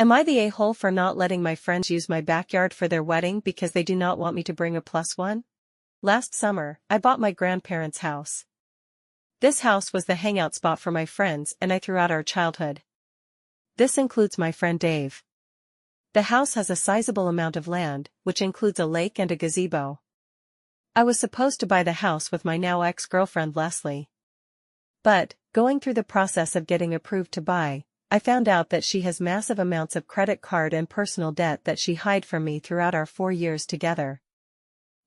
Am I the a-hole for not letting my friends use my backyard for their wedding because they do not want me to bring a plus one? Last summer, I bought my grandparents' house. This house was the hangout spot for my friends and I throughout our childhood. This includes my friend Dave. The house has a sizable amount of land, which includes a lake and a gazebo. I was supposed to buy the house with my now ex-girlfriend Leslie. But, going through the process of getting approved to buy, I found out that she has massive amounts of credit card and personal debt that she hid from me throughout our 4 years together.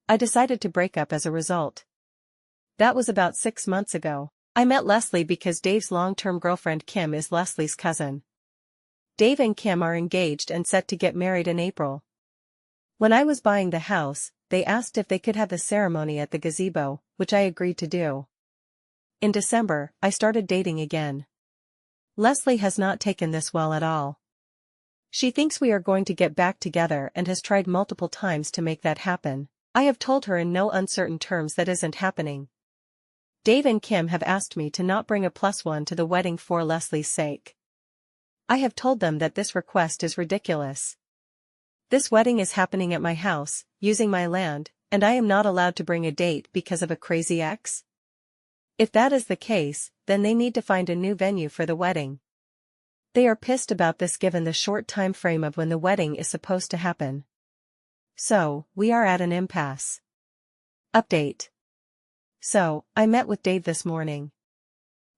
I decided to break up as a result. That was about 6 months ago. I met Leslie because Dave's long-term girlfriend Kim is Leslie's cousin. Dave and Kim are engaged and set to get married in April. When I was buying the house, they asked if they could have the ceremony at the gazebo, which I agreed to do. In December, I started dating again. Leslie has not taken this well at all. She thinks we are going to get back together and has tried multiple times to make that happen. I have told her in no uncertain terms that isn't happening. Dave and Kim have asked me to not bring a plus one to the wedding for Leslie's sake. I have told them that this request is ridiculous. This wedding is happening at my house, using my land, and I am not allowed to bring a date because of a crazy ex? If that is the case, then they need to find a new venue for the wedding. They are pissed about this given the short time frame of when the wedding is supposed to happen. So, we are at an impasse. Update. So, I met with Dave this morning.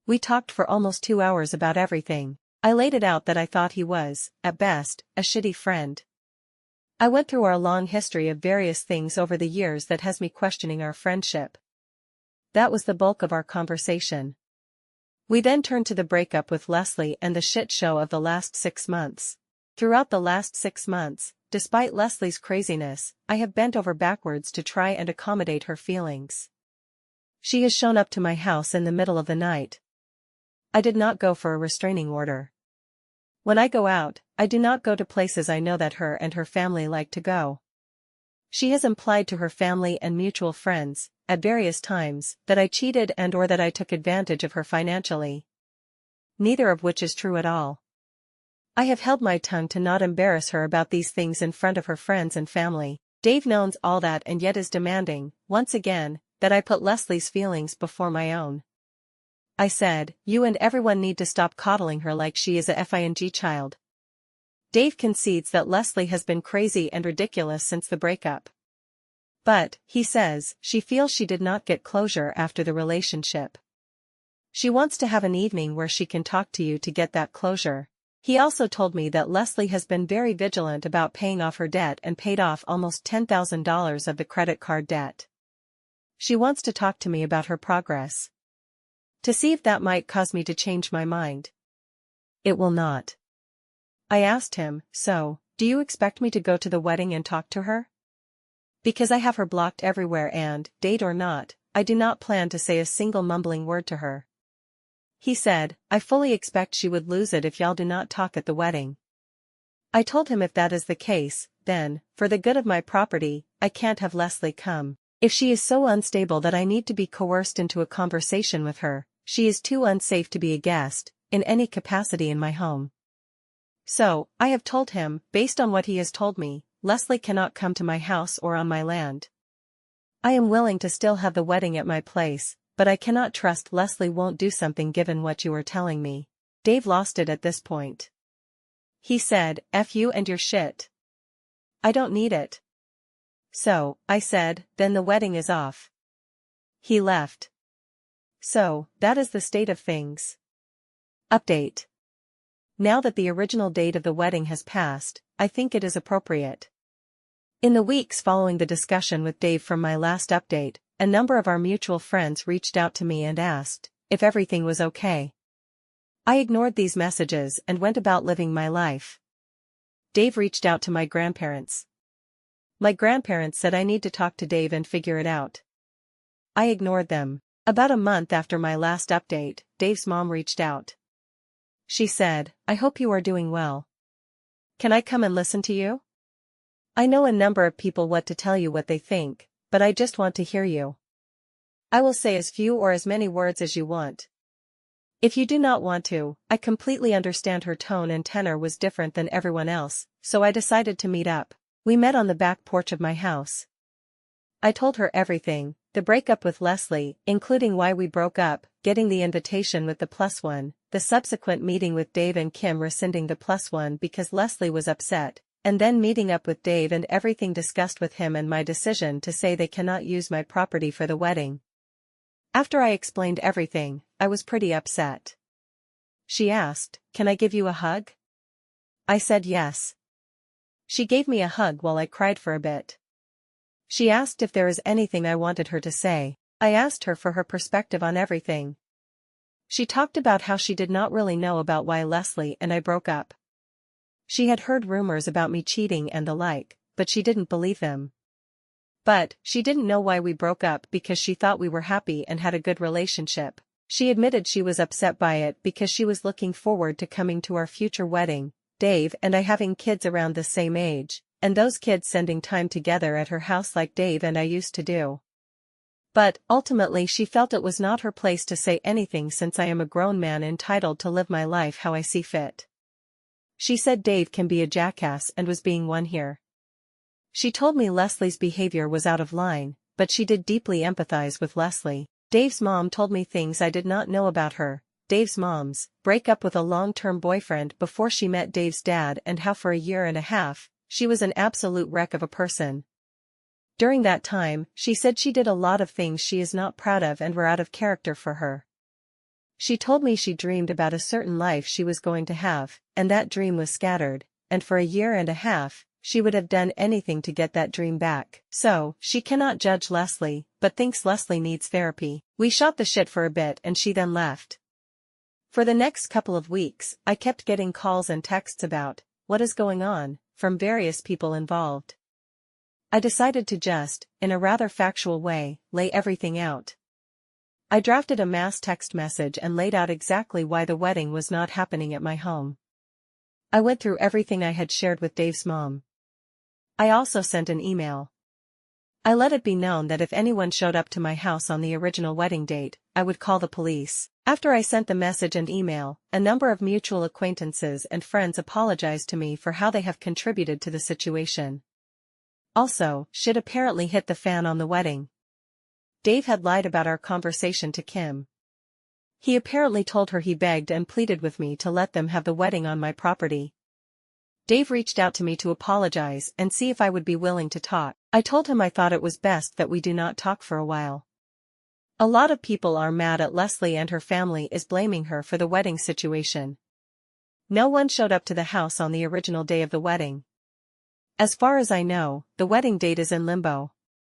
We talked for almost 2 hours about everything. I laid it out that I thought he was, at best, a shitty friend. I went through our long history of various things over the years that has me questioning our friendship. That was the bulk of our conversation. We then turned to the breakup with Leslie and the shit show of the last 6 months. Throughout the last 6 months, despite Leslie's craziness, I have bent over backwards to try and accommodate her feelings. She has shown up to my house in the middle of the night. I did not go for a restraining order. When I go out, I do not go to places I know that her and her family like to go. She has implied to her family and mutual friends, at various times, that I cheated and or that I took advantage of her financially. Neither of which is true at all. I have held my tongue to not embarrass her about these things in front of her friends and family. Dave knows all that and yet is demanding, once again, that I put Leslie's feelings before my own. I said, you and everyone need to stop coddling her like she is a FING child. Dave concedes that Leslie has been crazy and ridiculous since the breakup. But, he says, she feels she did not get closure after the relationship. She wants to have an evening where she can talk to you to get that closure. He also told me that Leslie has been very vigilant about paying off her debt and paid off almost $10,000 of the credit card debt. She wants to talk to me about her progress. To see if that might cause me to change my mind. It will not. I asked him, so, do you expect me to go to the wedding and talk to her? Because I have her blocked everywhere and, date or not, I do not plan to say a single mumbling word to her. He said, I fully expect she would lose it if y'all do not talk at the wedding. I told him if that is the case, then, for the good of my property, I can't have Leslie come. If she is so unstable that I need to be coerced into a conversation with her, she is too unsafe to be a guest, in any capacity in my home. So, I have told him, based on what he has told me, Leslie cannot come to my house or on my land. I am willing to still have the wedding at my place, but I cannot trust Leslie won't do something given what you are telling me. Dave lost it at this point. He said, F you and your shit. I don't need it. So, I said, then the wedding is off. He left. So, that is the state of things. Update. Now that the original date of the wedding has passed, I think it is appropriate. In the weeks following the discussion with Dave from my last update, a number of our mutual friends reached out to me and asked if everything was okay. I ignored these messages and went about living my life. Dave reached out to my grandparents. My grandparents said I need to talk to Dave and figure it out. I ignored them. About a month after my last update, Dave's mom reached out. She said, I hope you are doing well. Can I come and listen to you? I know a number of people what to tell you what they think, but I just want to hear you. I will say as few or as many words as you want. If you do not want to, I completely understand. Her tone and tenor was different than everyone else, so I decided to meet up. We met on the back porch of my house. I told her everything, the breakup with Leslie, including why we broke up, getting the invitation with the +1, the subsequent meeting with Dave and Kim rescinding the +1 because Leslie was upset, and then meeting up with Dave and everything discussed with him and my decision to say they cannot use my property for the wedding. After I explained everything, I was pretty upset. She asked, "Can I give you a hug?" I said yes. She gave me a hug while I cried for a bit. She asked if there is anything I wanted her to say. I asked her for her perspective on everything. She talked about how she did not really know about why Leslie and I broke up. She had heard rumors about me cheating and the like, but she didn't believe them. But she didn't know why we broke up because she thought we were happy and had a good relationship. She admitted she was upset by it because she was looking forward to coming to our future wedding, Dave and I having kids around the same age, and those kids spending time together at her house like Dave and I used to do. But, ultimately she felt it was not her place to say anything since I am a grown man entitled to live my life how I see fit. She said Dave can be a jackass and was being one here. She told me Leslie's behavior was out of line, but she did deeply empathize with Leslie. Dave's mom told me things I did not know about her. Dave's mom's break up with a long-term boyfriend before she met Dave's dad and how for a year and a half, she was an absolute wreck of a person. During that time, she said she did a lot of things she is not proud of and were out of character for her. She told me she dreamed about a certain life she was going to have, and that dream was scattered, and for a year and a half, she would have done anything to get that dream back. So, she cannot judge Leslie, but thinks Leslie needs therapy. We shot the shit for a bit and she then left. For the next couple of weeks, I kept getting calls and texts about what is going on from various people involved. I decided to just, in a rather factual way, lay everything out. I drafted a mass text message and laid out exactly why the wedding was not happening at my home. I went through everything I had shared with Dave's mom. I also sent an email. I let it be known that if anyone showed up to my house on the original wedding date, I would call the police. After I sent the message and email, a number of mutual acquaintances and friends apologized to me for how they have contributed to the situation. Also, shit apparently hit the fan on the wedding. Dave had lied about our conversation to Kim. He apparently told her he begged and pleaded with me to let them have the wedding on my property. Dave reached out to me to apologize and see if I would be willing to talk. I told him I thought it was best that we do not talk for a while. A lot of people are mad at Leslie and her family is blaming her for the wedding situation. No one showed up to the house on the original day of the wedding. As far as I know, the wedding date is in limbo.